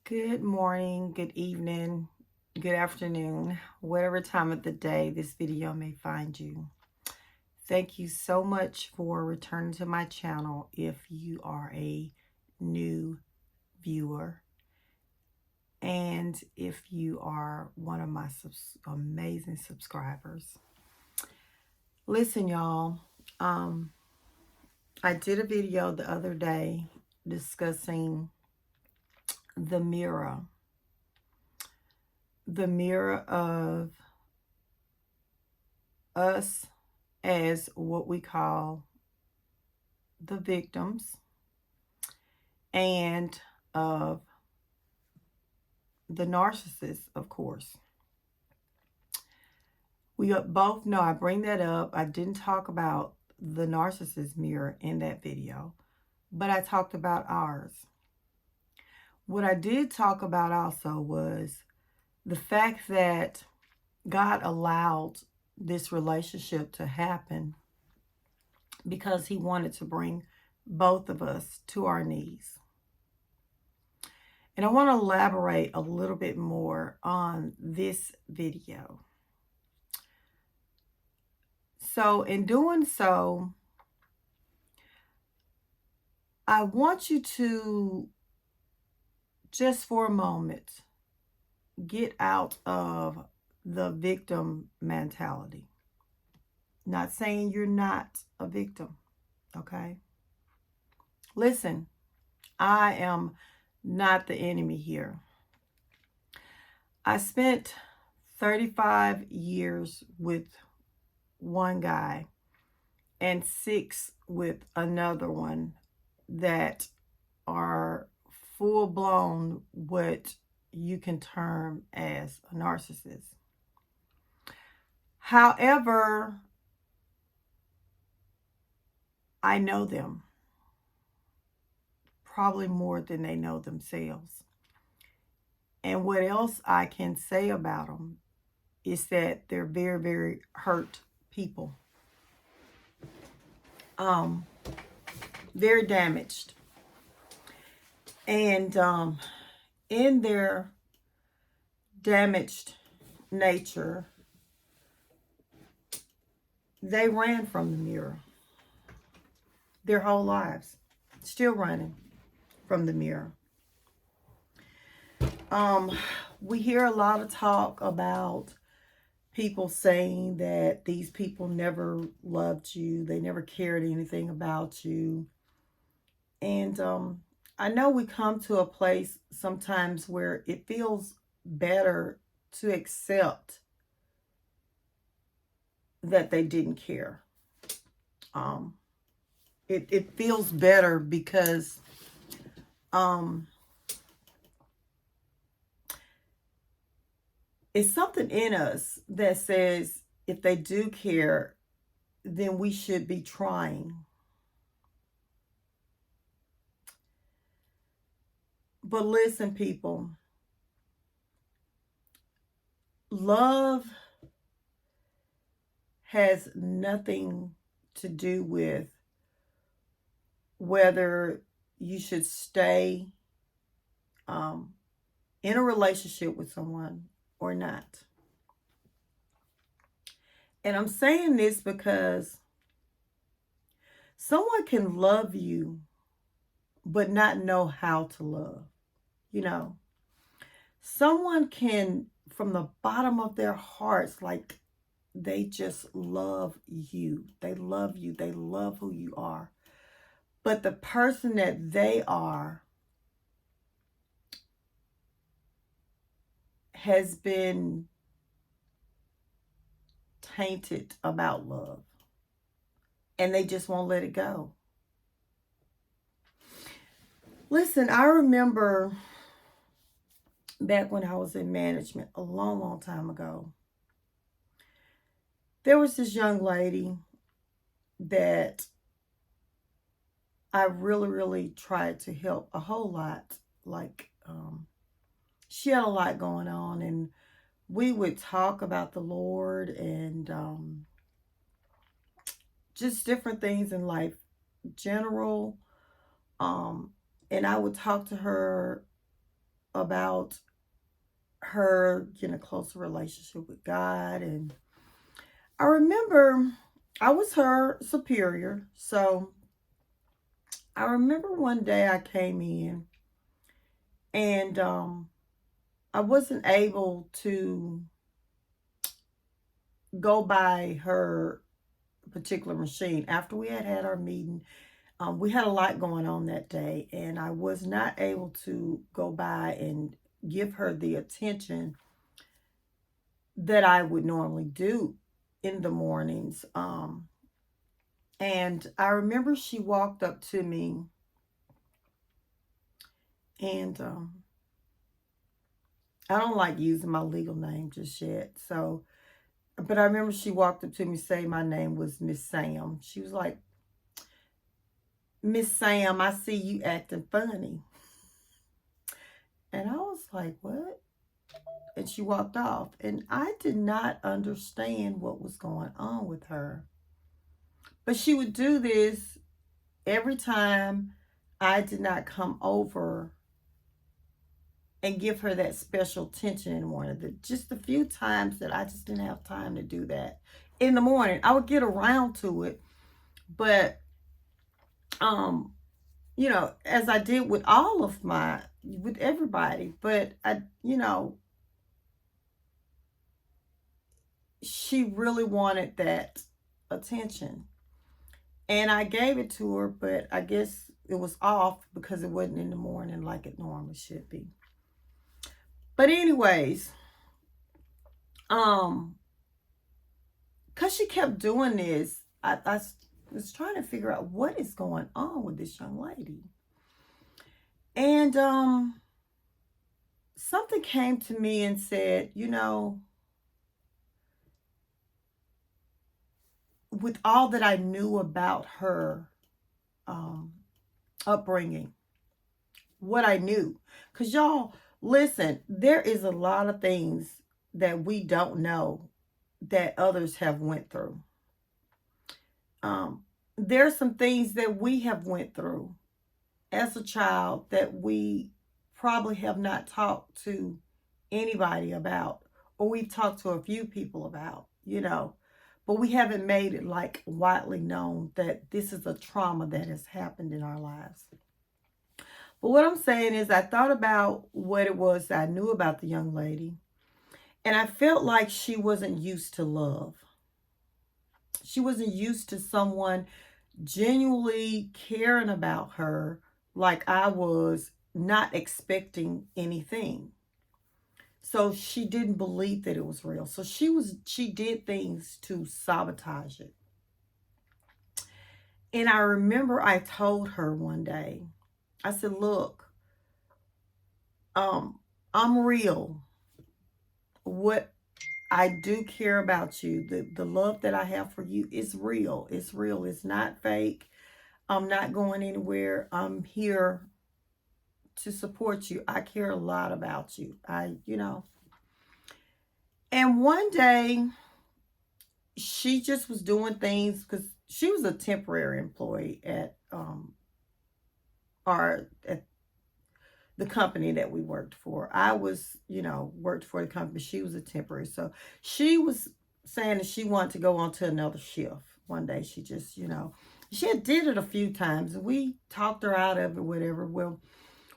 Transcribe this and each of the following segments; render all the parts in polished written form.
Good morning, good evening, good afternoon, whatever time of the day this video may find you. Thank you so much for returning to my channel if you are a new viewer. And if you are one of my amazing subscribers. Listen, y'all, I did a video the other day discussing the mirror of us as what we call the victims and of the narcissist, of course. We both know I bring that up. I didn't talk about the narcissist mirror in that video, but I talked about ours. What I did talk about also was the fact that God allowed this relationship to happen because he wanted to bring both of us to our knees. And I want to elaborate a little bit more on this video. So in doing so, I want you to, just for a moment, get out of the victim mentality. Not saying you're not a victim, okay? Listen, I am not the enemy here. I spent 35 years with one guy and 6 with another one that are full-blown what you can term as a narcissist. However, I know them probably more than they know themselves. And what else I can say about them is that they're very, very hurt people. Very damaged. And in their damaged nature, they ran from the mirror their whole lives, still running from the mirror. We hear a lot of talk about people saying that these people never loved you, they never cared anything about you. And I know we come to a place sometimes where it feels better to accept that they didn't care. It feels better because it's something in us that says if they do care, then we should be trying. But listen, people, love has nothing to do with whether you should stay in a relationship with someone or not. And I'm saying this because someone can love you but not know how to love. You know, someone can, from the bottom of their hearts, like they just love you. They love you. They love who you are. But the person that they are has been tainted about love. And they just won't let it go. Listen, I remember back when I was in management a long, long time ago, there was this young lady that I really, really tried to help a whole lot. Like, she had a lot going on, and we would talk about the Lord and just different things in life, general. And I would talk to her about her getting a closer relationship with God. And I remember I was her superior. So I remember one day I came in and I wasn't able to go by her particular machine. After we had our meeting, we had a lot going on that day, and I was not able to go by and give her the attention that I would normally do in the mornings. And I remember she walked up to me, and I don't like using my legal name just yet. So, but I remember she walked up to me saying my name was Miss Sam. She was like, "Miss Sam, I see you acting funny." And I was like, "What?" And she walked off. And I did not understand what was going on with her. But she would do this every time I did not come over and give her that special attention in the morning. Just a few times that I just didn't have time to do that in the morning. I would get around to it, but you know, as I did with with everybody, but she really wanted that attention. And I gave it to her, but I guess it was off because it wasn't in the morning like it normally should be. But anyways, because she kept doing this, I was trying to figure out what is going on with this young lady. And something came to me and said, with all that I knew about her upbringing, what I knew, because y'all, listen, there is a lot of things that we don't know that others have went through. There's some things that we have went through as a child that we probably have not talked to anybody about, or we've talked to a few people about, but we haven't made it like widely known that this is a trauma that has happened in our lives. But what I'm saying is I thought about what it was that I knew about the young lady, and I felt like she wasn't used to love. She wasn't used to someone genuinely caring about her like I was, not expecting anything. So she didn't believe that it was real. So she did things to sabotage it. And I remember I told her one day, I said, "Look, I'm real. What I do care about you. The love that I have for you is real. It's real. It's not fake. I'm not going anywhere. I'm here to support you. I care a lot about you. And one day she just was doing things because she was a temporary employee at the company that we worked for. I was, worked for the company. She was a temporary. So she was saying that she wanted to go on to another shift. One day she just, she had did it a few times and we talked her out of it, whatever. Well,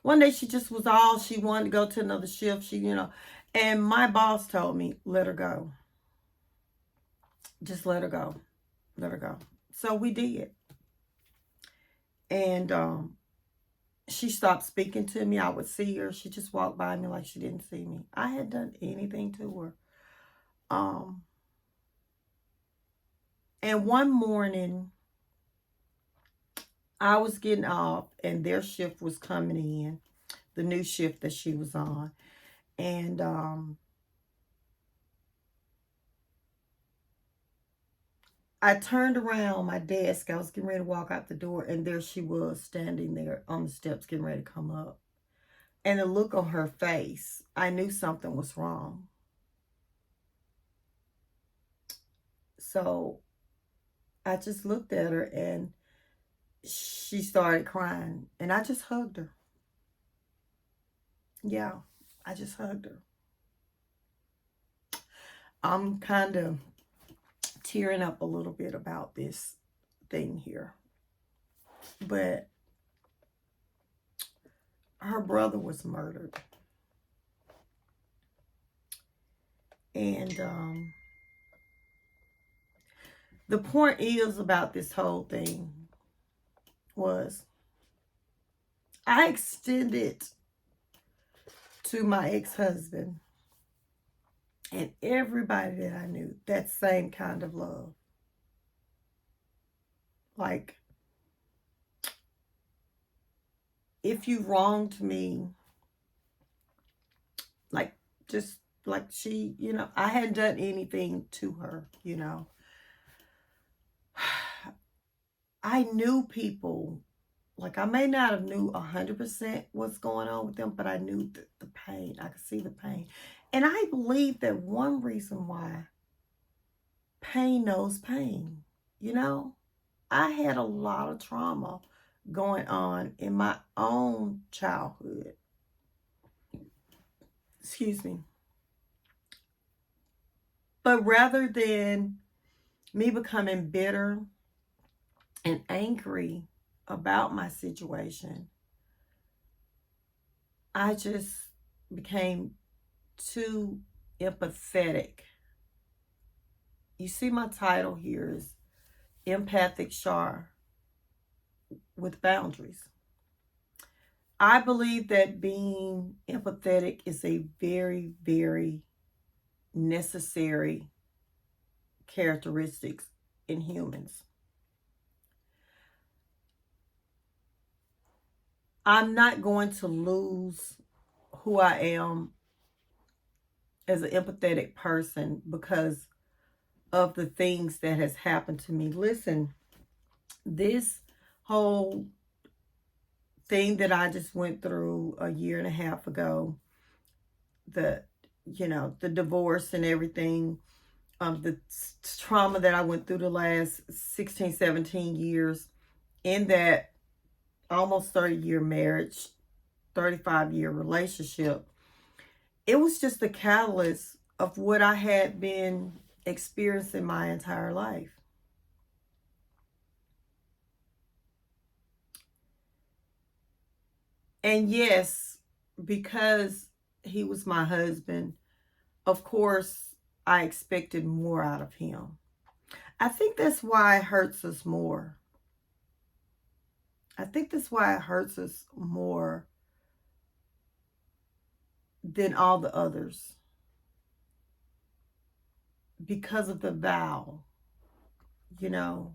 one day she just was all she wanted to go to another shift. And my boss told me, let her go. Just let her go. Let her go. So we did. And she stopped speaking to me. I would see her. She just walked by me like she didn't see me. I hadn't done anything to her. And one morning, I was getting off and their shift was coming in, the new shift that she was on. And I turned around my desk. I was getting ready to walk out the door, and there she was standing there on the steps getting ready to come up. And the look on her face, I knew something was wrong. So I just looked at her and she started crying, and I just hugged her. Yeah, I just hugged her. I'm kind of tearing up a little bit about this thing here. But her brother was murdered. And the point is about this whole thing was I extended to my ex-husband and everybody that I knew that same kind of love. Like, if you wronged me, like, just like she, I hadn't done anything to her, I knew people, like I may not have knew 100% what's going on with them, but I knew the pain. I could see the pain. And I believe that one reason why pain knows pain, I had a lot of trauma going on in my own childhood. Excuse me. But rather than me becoming bitter and angry about my situation, I just became too empathetic. You see, my title here is Empathic Char with Boundaries. I believe that being empathetic is a very, very necessary characteristics in humans. I'm not going to lose who I am as an empathetic person because of the things that has happened to me. Listen, this whole thing that I just went through a year and a half ago, the the divorce and everything, the trauma that I went through the last 16, 17 years in that almost 30-year marriage, 35-year relationship, it was just the catalyst of what I had been experiencing my entire life. And yes, because he was my husband, of course, I expected more out of him. I think that's why it hurts us more. I think that's why it hurts us more than all the others. Because of the vow, you know.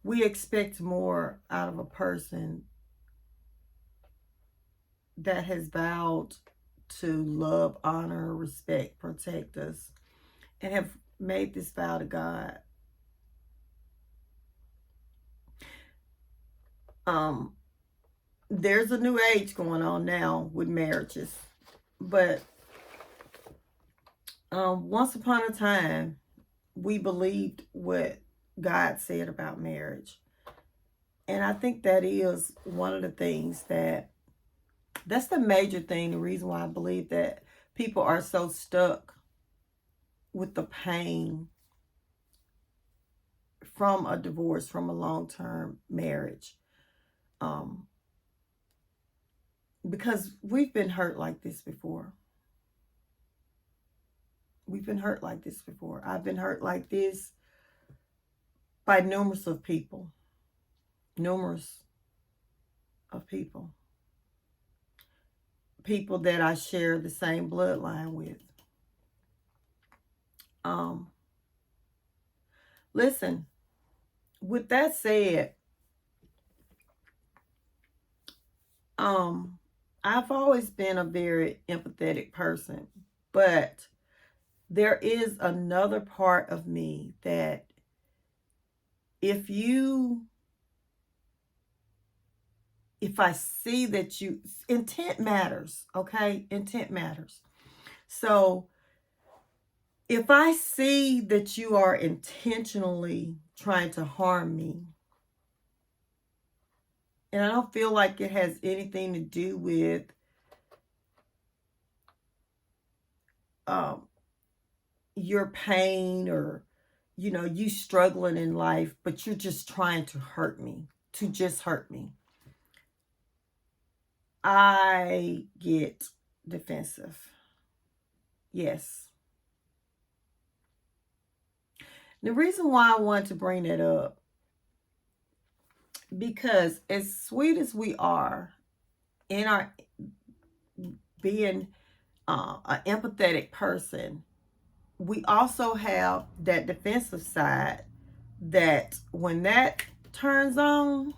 We expect more out of a person that has vowed to love, honor, respect, protect us, and have made this vow to God. Um, there's a new age going on now with marriages, but once upon a time, we believed what God said about marriage. And I think that is one of the things that's the major thing, the reason why I believe that people are so stuck with the pain from a divorce, from a long-term marriage. Um, because we've been hurt like this before. We've been hurt like this before. I've been hurt like this by numerous of people. Numerous of people. People that I share the same bloodline with. Um, Listen, with that said, I've always been a very empathetic person, but there is another part of me that if I see that intent matters, okay? Intent matters. So if I see that you are intentionally trying to harm me, And I don't feel like it has anything to do with your pain or, you struggling in life, but you're just trying to hurt me, to just hurt me. I get defensive. Yes. The reason why I want to bring that up, because as sweet as we are in our being an empathetic person, we also have that defensive side that when that turns on,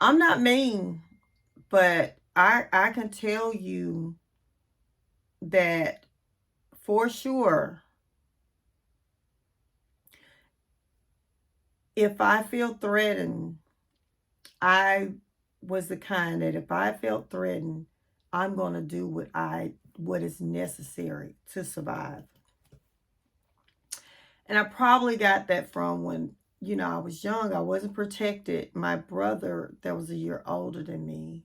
I'm not mean, but I can tell you that for sure, if I feel threatened, I was the kind that if I felt threatened, I'm going to do what is necessary to survive. And I probably got that from when, I was young. I wasn't protected. My brother, that was a year older than me,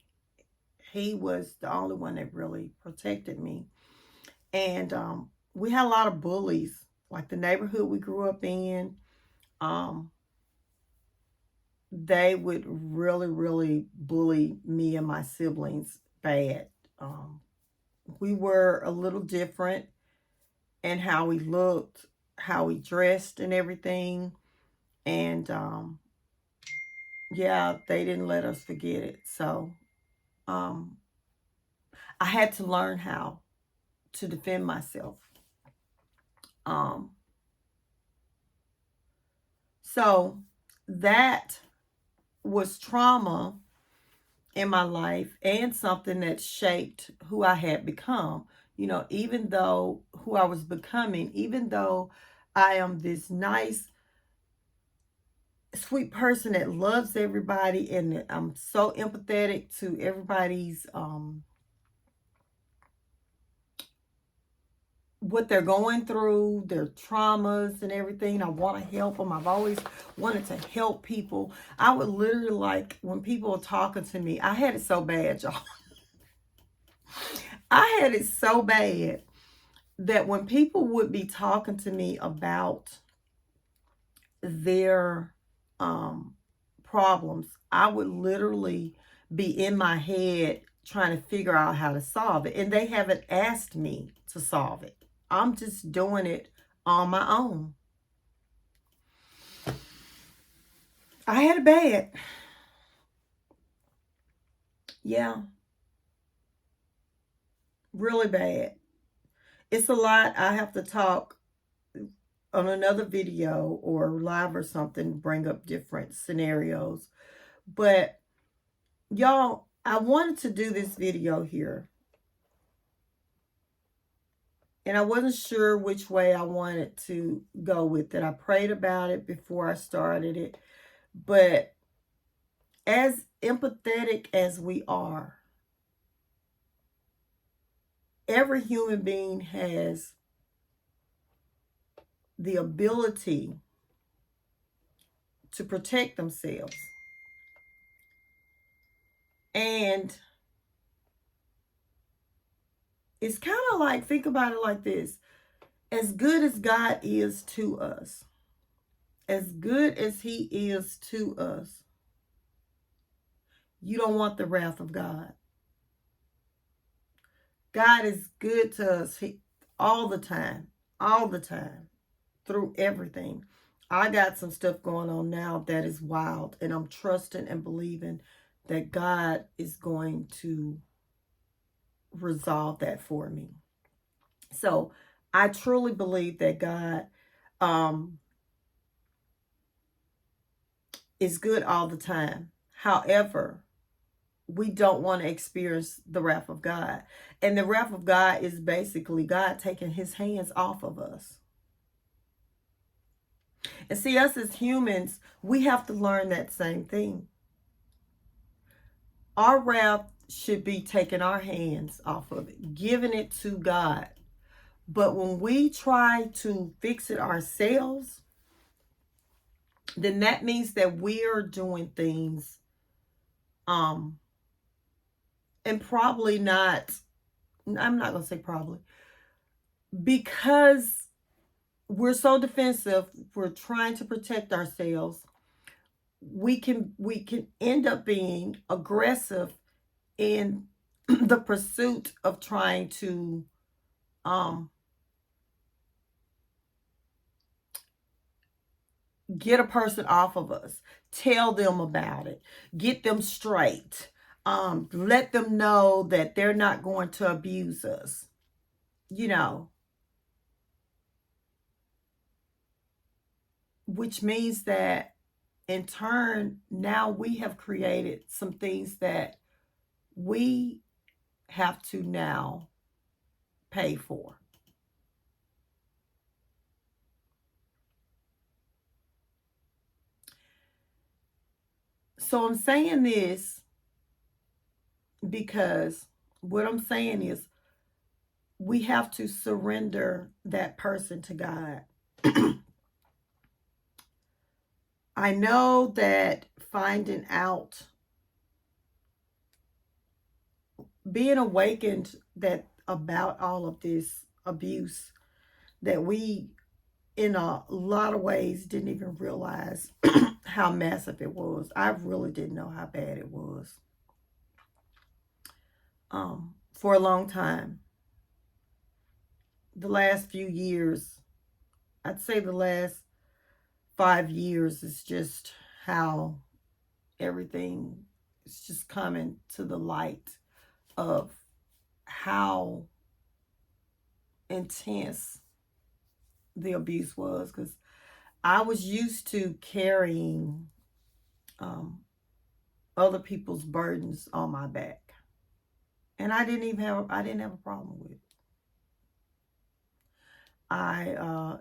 he was the only one that really protected me. And we had a lot of bullies, like the neighborhood we grew up in. Um, they would really, really bully me and my siblings bad. Um, we were a little different in how we looked, how we dressed, and everything. And yeah, they didn't let us forget it. So um, I had to learn how to defend myself. Um, so that was trauma in my life and something that shaped who I had become. Even though who I was becoming, even though I am this nice, sweet person that loves everybody and I'm so empathetic to everybody's what they're going through, their traumas and everything. I want to help them. I've always wanted to help people. I would literally, like, when people were talking to me, I had it so bad, y'all. I had it so bad that when people would be talking to me about their problems, I would literally be in my head trying to figure out how to solve it. And they haven't asked me to solve it. I'm just doing it on my own. I had it bad. Yeah, really bad. It's a lot. I have to talk on another video or live or something, bring up different scenarios. But y'all, I wanted to do this video here. And I wasn't sure which way I wanted to go with it. I prayed about it before I started it. But as empathetic as we are, every human being has the ability to protect themselves. And it's kind of like, think about it like this. As good as God is to us, as good as he is to us, you don't want the wrath of God. God is good to us all the time, through everything. I got some stuff going on now that is wild, and I'm trusting and believing that God is going to resolve that for me. So I truly believe that God is good all the time. However, we don't want to experience the wrath of God. And the wrath of God is basically God taking his hands off of us. And see, us as humans, we have to learn that same thing. Our wrath should be taking our hands off of it, giving it to God. But when we try to fix it ourselves, then that means that we are doing things, and probably not, I'm not going to say probably, because we're so defensive, we're trying to protect ourselves, we can end up being aggressive in the pursuit of trying to um get a person off of us, tell them about it, get them straight, let them know that they're not going to abuse us, you know, which means that in turn, now we have created some things that we have to now pay for. So I'm saying this because what I'm saying is we have to surrender that person to God. I know that finding out, being awakened that about all of this abuse that we in a lot of ways didn't even realize how massive it was. I really didn't know how bad it was. For a long time. The last few years, I'd say the last 5 years is just how everything is just coming to the light of how intense the abuse was, because I was used to carrying other people's burdens on my back, and I didn't have a problem with it. I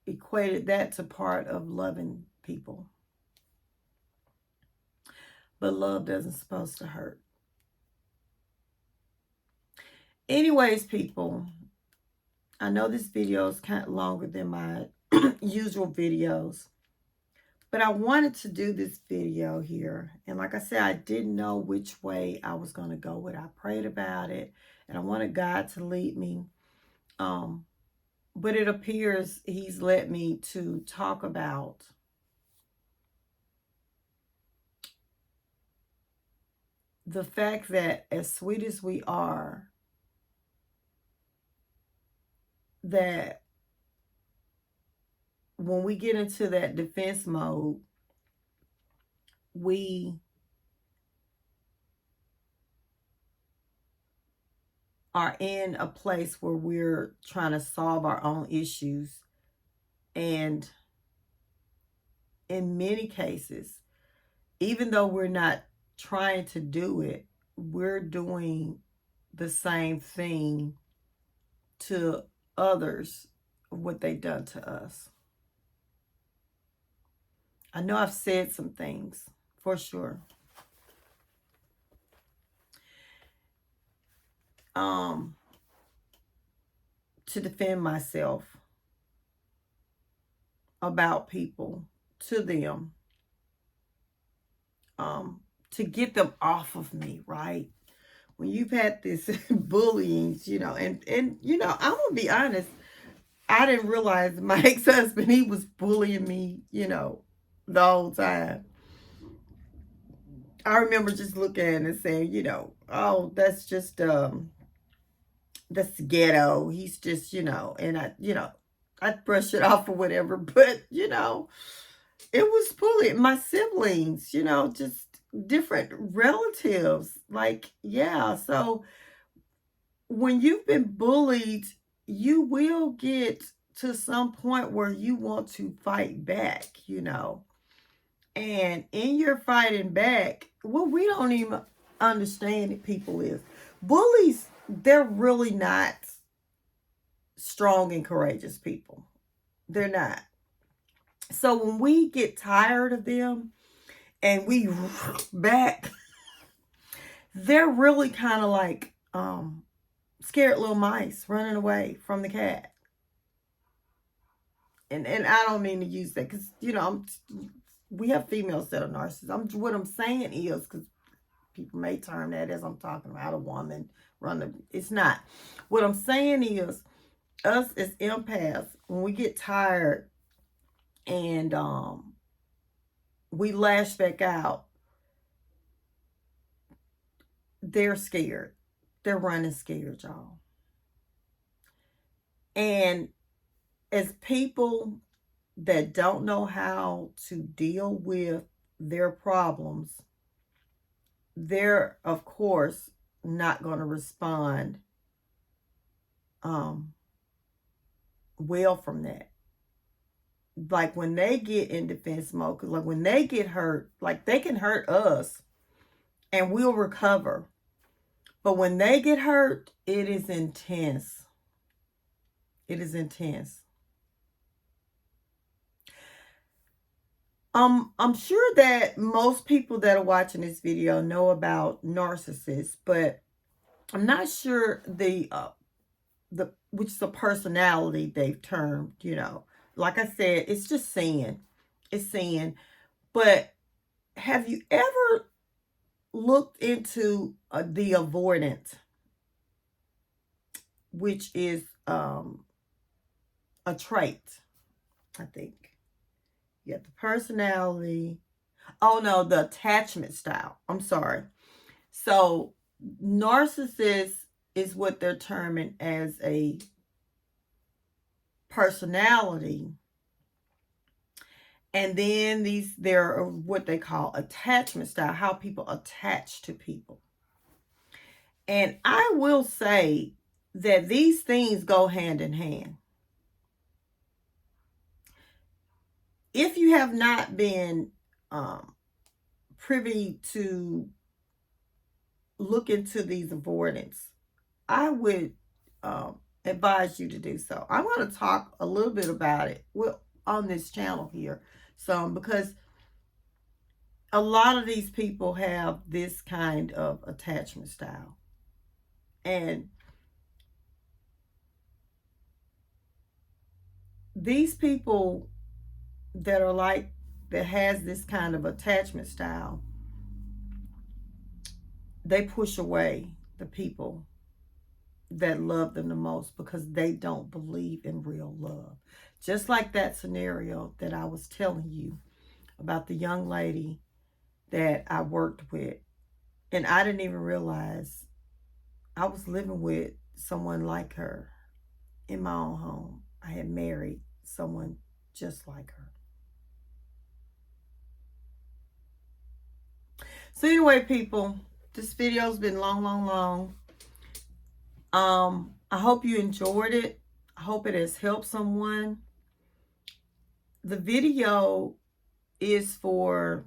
equated that to part of loving people, but love doesn't supposed to hurt. Anyways, people, I know this video is kind of longer than my usual videos, but I wanted to do this video here. And like I said, I didn't know which way I was going to go with it. I prayed about it and I wanted God to lead me. But it appears he's led me to talk about the fact that as sweet as we are, that when we get into that defense mode, we are in a place where we're trying to solve our own issues. And in many cases, even though we're not trying to do it, we're doing the same thing to others, what they've done to us. I know I've said some things, for sure. To defend myself about people, to them, to get them off of me, right? When you've had this bullying, and I'm gonna be honest, I didn't realize my ex-husband, he was bullying me, the whole time. I remember just looking at it and saying, oh, that's just that's ghetto. He's just, and I'd brush it off or whatever, but it was bullying my siblings, just different relatives. Like, yeah. So when you've been bullied, you will get to some point where you want to fight back, And in your fighting back, what we don't even understand that people is bullies, they're really not strong and courageous people. They're not. So when we get tired of them and we back, they're really kind of like scared little mice running away from the cat. and I don't mean to use that because, you know, we have females that are narcissists. What I'm saying is, because people may term that as I'm talking about a woman it's not. What I'm saying is, us as empaths, when we get tired and we lash back out, they're scared. They're running scared, y'all. And as people that don't know how to deal with their problems, they're, of course, not going to respond well from that. Like when they get in defense mode, like when they get hurt, like they can hurt us and we'll recover. But when they get hurt, it is intense. It is intense. I'm sure that most people that are watching this video know about narcissists, but I'm not sure which is a personality they've termed, you know. Like I said, it's just sin. It's sin. But have you ever looked into the avoidant, which is a trait, I think. You got the personality. Oh, no, the attachment style. I'm sorry. So, narcissist is what they're terming as a personality. And then they're what they call attachment style, how people attach to people. And I will say that these things go hand in hand. If you have not been privy to look into these avoidants, I would advise you to do so. I'm going to talk a little bit about it on this channel here. So, because a lot of these people have this kind of attachment style. And these people that has this kind of attachment style, they push away the people that love them the most because they don't believe in real love. Just like that scenario that I was telling you about the young lady that I worked with. And I didn't even realize I was living with someone like her in my own home. I had married someone just like her. So anyway, people, this video's been long. I hope you enjoyed it. I hope it has helped someone. The video is for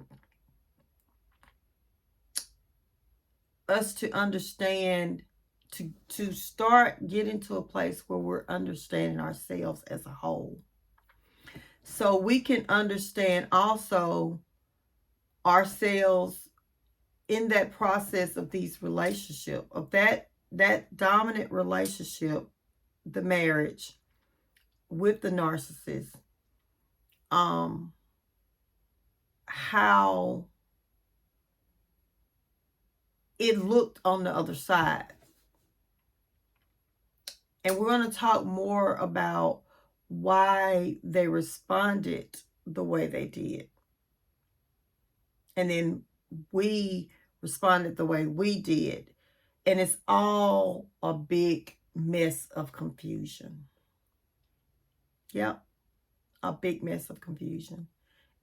us to understand, to start getting to a place where we're understanding ourselves as a whole. So we can understand also ourselves in that process of these relationships, of that dominant relationship, the marriage with the narcissist, how it looked on the other side. And we're going to talk more about why they responded the way they did. And then we responded the way we did. And it's all a big mess of confusion. Yep, a big mess of confusion.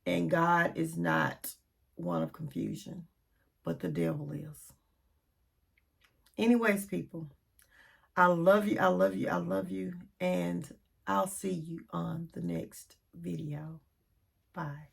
And God is not one of confusion, but the devil is. Anyways, people, I love you, I love you, I love you. And I'll see you on the next video. Bye.